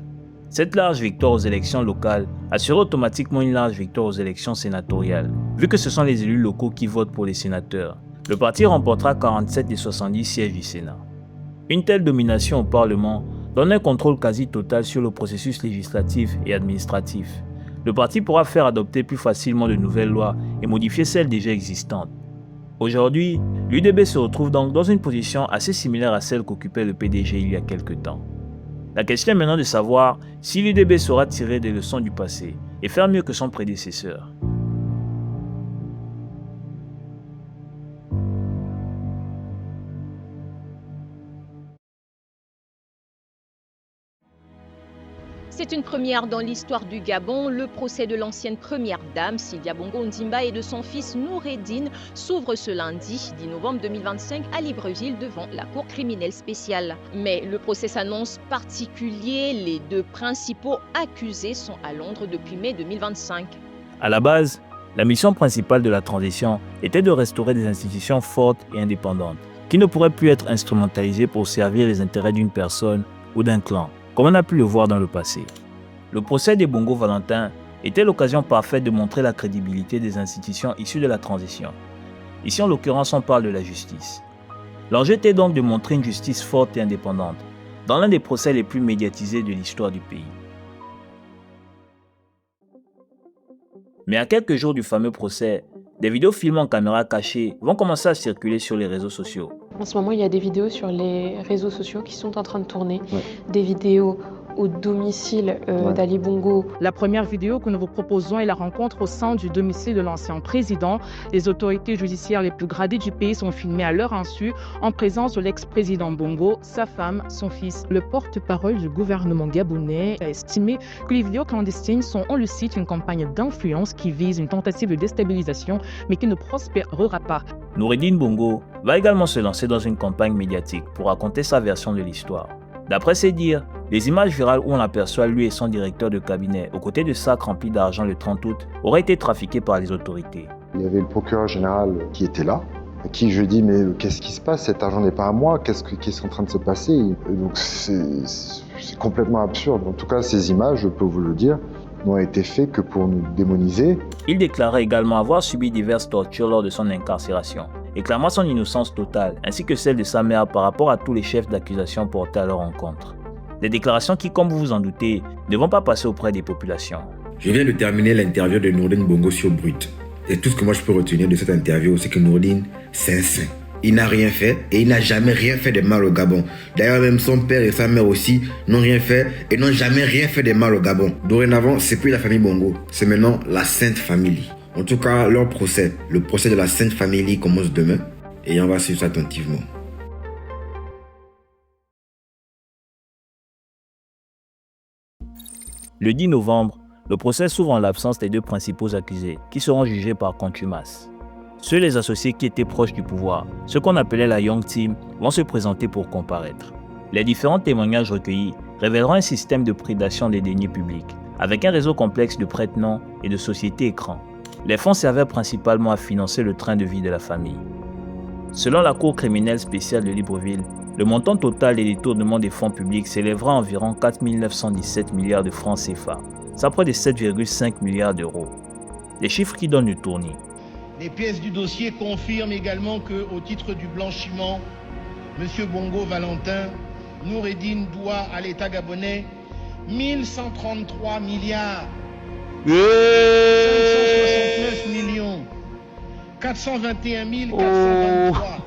Cette large victoire aux élections locales assure automatiquement une large victoire aux élections sénatoriales, vu que ce sont les élus locaux qui votent pour les sénateurs. Le parti remportera 47 des 70 sièges du Sénat. Une telle domination au Parlement donne un contrôle quasi total sur le processus législatif et administratif. Le parti pourra faire adopter plus facilement de nouvelles lois et modifier celles déjà existantes. Aujourd'hui, l'UDB se retrouve donc dans une position assez similaire à celle qu'occupait le PDG il y a quelque temps. La question est maintenant de savoir si l'UDB saura tirer des leçons du passé et faire mieux que son prédécesseur. C'est une première dans l'histoire du Gabon. Le procès de l'ancienne première dame, Sylvia Bongo Ondimba, et de son fils Noureddine s'ouvre ce lundi 10 novembre 2025 à Libreville devant la Cour criminelle spéciale. Mais le procès s'annonce particulier. Les 2 principaux accusés sont à Londres depuis mai 2025. À la base, la mission principale de la transition était de restaurer des institutions fortes et indépendantes, qui ne pourraient plus être instrumentalisées pour servir les intérêts d'une personne ou d'un clan, comme on a pu le voir dans le passé. Le procès des Bongo Valentin était l'occasion parfaite de montrer la crédibilité des institutions issues de la transition. Ici, en l'occurrence, on parle de la justice. L'enjeu était donc de montrer une justice forte et indépendante, dans l'un des procès les plus médiatisés de l'histoire du pays. Mais à quelques jours du fameux procès, des vidéos filmées en caméra cachée vont commencer à circuler sur les réseaux sociaux. En ce moment, il y a des vidéos sur les réseaux sociaux qui sont en train de tourner, des vidéos au domicile d'Ali Bongo. La première vidéo que nous vous proposons est la rencontre au sein du domicile de l'ancien président. Les autorités judiciaires les plus gradées du pays sont filmées à leur insu en présence de l'ex-président Bongo, sa femme, son fils. Le porte-parole du gouvernement gabonais a estimé que les vidéos clandestines sont, on le cite, une campagne d'influence qui vise une tentative de déstabilisation mais qui ne prospérera pas. Noureddine Bongo va également se lancer dans une campagne médiatique pour raconter sa version de l'histoire. D'après ses dires, les images virales où on aperçoit lui et son directeur de cabinet aux côtés de sacs remplis d'argent le 30 août auraient été trafiqués par les autorités. Il y avait le procureur général qui était là, à qui je dis mais qu'est-ce qui se passe, cet argent n'est pas à moi, qu'est-ce qui est en train de se passer? Et donc c'est complètement absurde. En tout cas, ces images, je peux vous le dire, n'ont été faites que pour nous démoniser. Il déclarait également avoir subi diverses tortures lors de son incarcération, réclamant son innocence totale, ainsi que celle de sa mère par rapport à tous les chefs d'accusation portés à leur encontre. Des déclarations qui, comme vous vous en doutez, ne vont pas passer auprès des populations. Je viens de terminer l'interview de Noureddine Bongo sur Brut. Et tout ce que moi je peux retenir de cette interview, c'est que Noureddine, c'est un saint. il n'a rien fait et il n'a jamais rien fait de mal au Gabon. D'ailleurs, même son père et sa mère aussi n'ont rien fait et n'ont jamais rien fait de mal au Gabon. Dorénavant, c'est plus la famille Bongo, c'est maintenant la Sainte Famille. En tout cas, leur procès, le procès de la Sainte Famille commence demain et on va suivre ça attentivement. Le 10 novembre, le procès s'ouvre en l'absence des deux principaux accusés, qui seront jugés par contumace. Seuls les associés qui étaient proches du pouvoir, ceux qu'on appelait la Young Team, vont se présenter pour comparaître. Les différents témoignages recueillis révéleront un système de prédation des deniers publics, avec un réseau complexe de prête-noms et de sociétés écrans. Les fonds servaient principalement à financer le train de vie de la famille. Selon la Cour criminelle spéciale de Libreville, le montant total des détournements des fonds publics s'élèvera à environ 4 917 milliards de francs CFA, soit près de 7,5 milliards d'euros. Les chiffres qui donnent le tournis. Les pièces du dossier confirment également qu'au titre du blanchiment, M. Bongo Valentin Noureddine doit à l'État gabonais 1133 milliards 569 millions 421 423.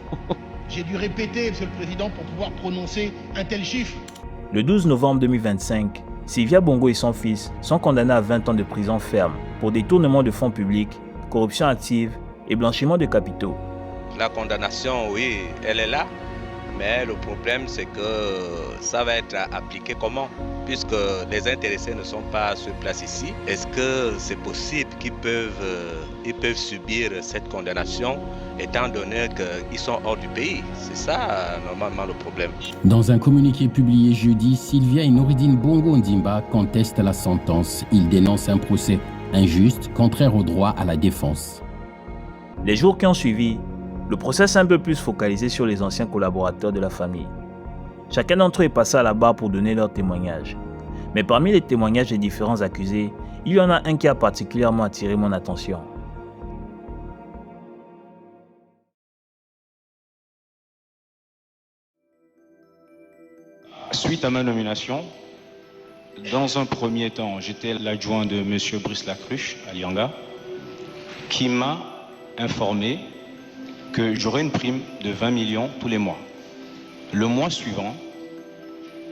J'ai dû répéter, Monsieur le Président, pour pouvoir prononcer un tel chiffre. Le 12 novembre 2025, Sylvia Bongo et son fils sont condamnés à 20 ans de prison ferme pour détournement de fonds publics, corruption active et blanchiment de capitaux. La condamnation, oui, elle est là, mais le problème c'est que ça va être appliqué comment? Puisque les intéressés ne sont pas sur place ici, est-ce que c'est possible qu'ils peuvent subir cette condamnation étant donné qu'ils sont hors du pays? C'est ça normalement le problème. Dans un communiqué publié jeudi, Sylvia et Noureddine Bongo Ndimba contestent la sentence. Ils dénoncent un procès injuste, contraire au droit à la défense. Les jours qui ont suivi, le procès s'est un peu plus focalisé sur les anciens collaborateurs de la famille. Chacun d'entre eux est passé à la barre pour donner leur témoignage. Mais parmi les témoignages des différents accusés, il y en a un qui a particulièrement attiré mon attention. Suite à ma nomination, dans un premier temps, j'étais l'adjoint de M. Brice Lacruche à Lianga, qui m'a informé que j'aurais une prime de 20 millions tous les mois. Le mois suivant,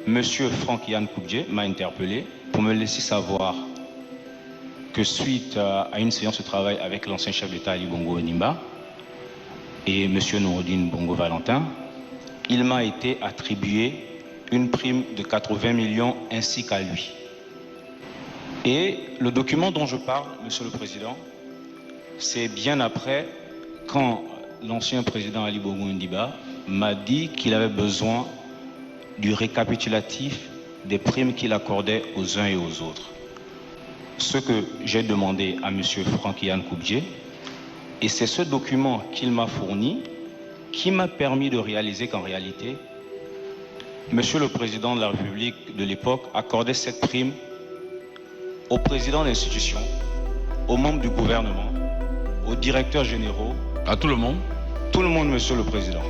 M. Franck-Yann Koubdje m'a interpellé pour me laisser savoir que suite à une séance de travail avec l'ancien chef d'État Ali Bongo Ondimba et M. Noureddine Bongo Valentin, il m'a été attribué une prime de 80 millions ainsi qu'à lui. Et le document dont je parle, Monsieur le Président, c'est bien après quand l'ancien président Ali Bongo Ondimba m'a dit qu'il avait besoin du récapitulatif des primes qu'il accordait aux uns et aux autres. Ce que j'ai demandé à M. Franck-Yann Koubdje, et c'est ce document qu'il m'a fourni qui m'a permis de réaliser qu'en réalité, Monsieur le Président de la République de l'époque accordait cette prime aux présidents d'institutions, aux membres du gouvernement, aux directeurs généraux. À tout le monde? Tout le monde, Monsieur le Président.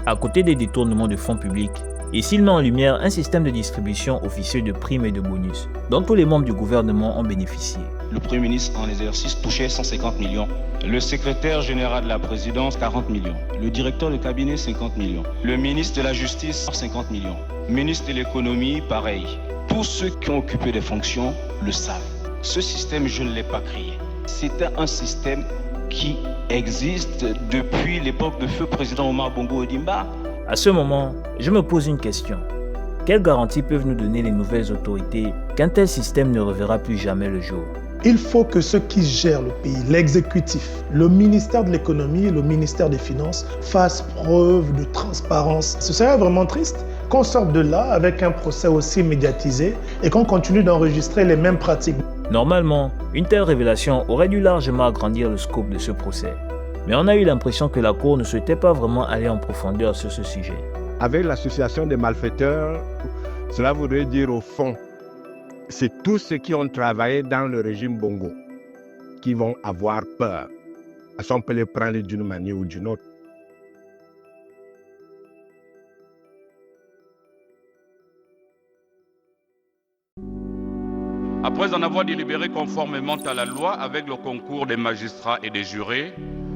À côté des détournements de fonds publics, ici il met en lumière un système de distribution officieux de primes et de bonus, dont tous les membres du gouvernement ont bénéficié. Le Premier ministre en exercice touchait 150 millions. Le secrétaire général de la présidence, 40 millions. Le directeur de cabinet, 50 millions. Le ministre de la Justice, 50 millions. Le ministre de l'économie, pareil. Tous ceux qui ont occupé des fonctions le savent. Ce système, je ne l'ai pas créé. C'était un système qui existe depuis l'époque de feu président Omar Bongo Ondimba. À ce moment, je me pose une question. Quelles garanties peuvent nous donner les nouvelles autorités qu'un tel système ne reverra plus jamais le jour? Il faut que ceux qui gèrent le pays, l'exécutif, le ministère de l'économie et le ministère des finances fassent preuve de transparence. Ce serait vraiment triste qu'on sorte de là avec un procès aussi médiatisé et qu'on continue d'enregistrer les mêmes pratiques. Normalement, une telle révélation aurait dû largement agrandir le scope de ce procès. Mais on a eu l'impression que la Cour ne souhaitait pas vraiment aller en profondeur sur ce sujet. Avec l'association des malfaiteurs, cela voudrait dire au fond, c'est tous ceux qui ont travaillé dans le régime Bongo qui vont avoir peur. On peut les prendre d'une manière ou d'une autre. Après en avoir délibéré conformément à la loi avec le concours des magistrats et des jurés,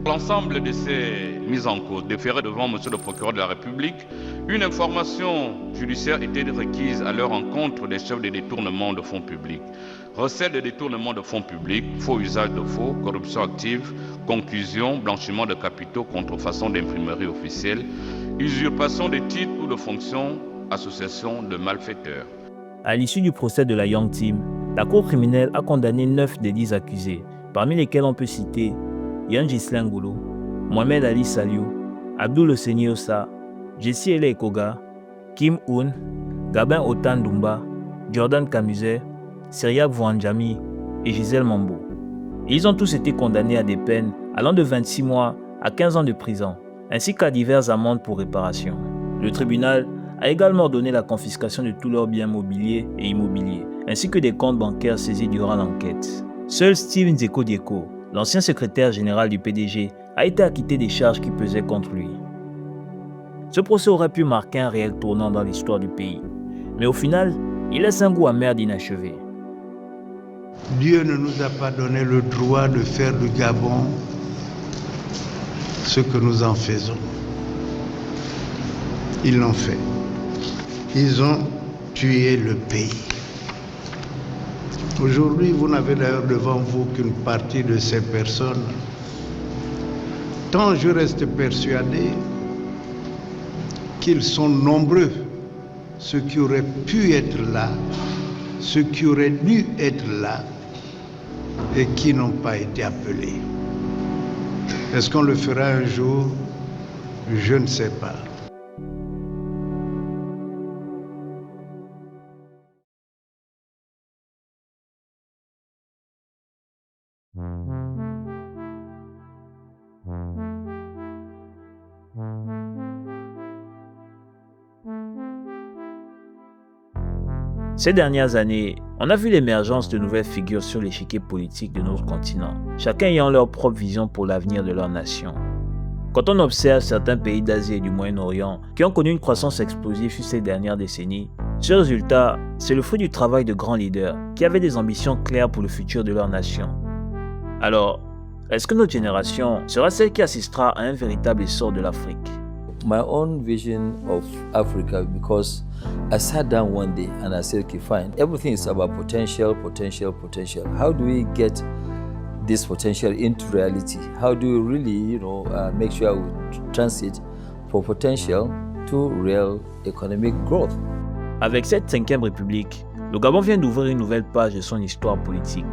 L'ensemble de ces mises en cause déférées devant monsieur le procureur de la République, une information judiciaire était requise à leur encontre des chefs de détournement de fonds publics. Recettes de détournement de fonds publics, faux usage de faux, corruption active, conclusion, blanchiment de capitaux, contrefaçon d'imprimerie officielle, usurpation de titres ou de fonctions, association de malfaiteurs. À l'issue du procès de la Young Team, la Cour criminelle a condamné 9 des 10 accusés, parmi lesquels on peut citer Yan Ghislain Ngolo, Mohamed Ali Saliou, Abdoul Hosseini Ossa, Jessie Ele Ekoga, Kim Un, Gabin Otan Dumba, Jordan Camuset, Syriac Vouandjami et Gisèle Mambo. Et ils ont tous été condamnés à des peines allant de 26 mois à 15 ans de prison, ainsi qu'à diverses amendes pour réparation. Le tribunal a également ordonné la confiscation de tous leurs biens mobiliers et immobiliers, ainsi que des comptes bancaires saisis durant l'enquête. Seul Steven Zeko Dieko, l'ancien secrétaire général du PDG, a été acquitté des charges qui pesaient contre lui. Ce procès aurait pu marquer un réel tournant dans l'histoire du pays, mais au final, il laisse un goût amer d'inachevé. Dieu ne nous a pas donné le droit de faire du Gabon ce que nous en faisons. Ils l'ont fait. Ils ont tué le pays. Aujourd'hui, vous n'avez d'ailleurs devant vous qu'une partie de ces personnes. Tant je reste persuadé qu'ils sont nombreux, ceux qui auraient pu être là, ceux qui auraient dû être là et qui n'ont pas été appelés. Est-ce qu'on le fera un jour? Je ne sais pas. Ces dernières années, on a vu l'émergence de nouvelles figures sur l'échiquier politique de notre continent, chacun ayant leur propre vision pour l'avenir de leur nation. Quand on observe certains pays d'Asie et du Moyen-Orient qui ont connu une croissance explosive sur ces dernières décennies, ce résultat, c'est le fruit du travail de grands leaders qui avaient des ambitions claires pour le futur de leur nation. Alors, est-ce que notre génération sera celle qui assistera à un véritable essor de l'Afrique? My own vision of Africa, because I sat down one day and I said, okay, fine, everything is about potential, potential, potential. How do we get this potential into reality? How do we really, make sure we transit from potential to real economic growth? Avec cette 5e République, le Gabon vient d'ouvrir une nouvelle page de son histoire politique.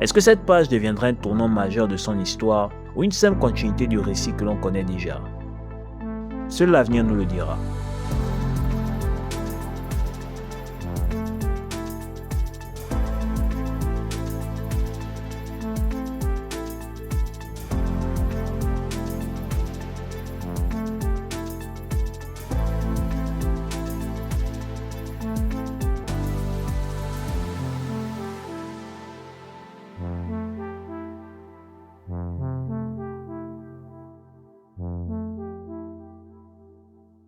Est-ce que cette page deviendra un tournant majeur de son histoire ou une simple continuité du récit que l'on connaît déjà? Seul l'avenir nous le dira.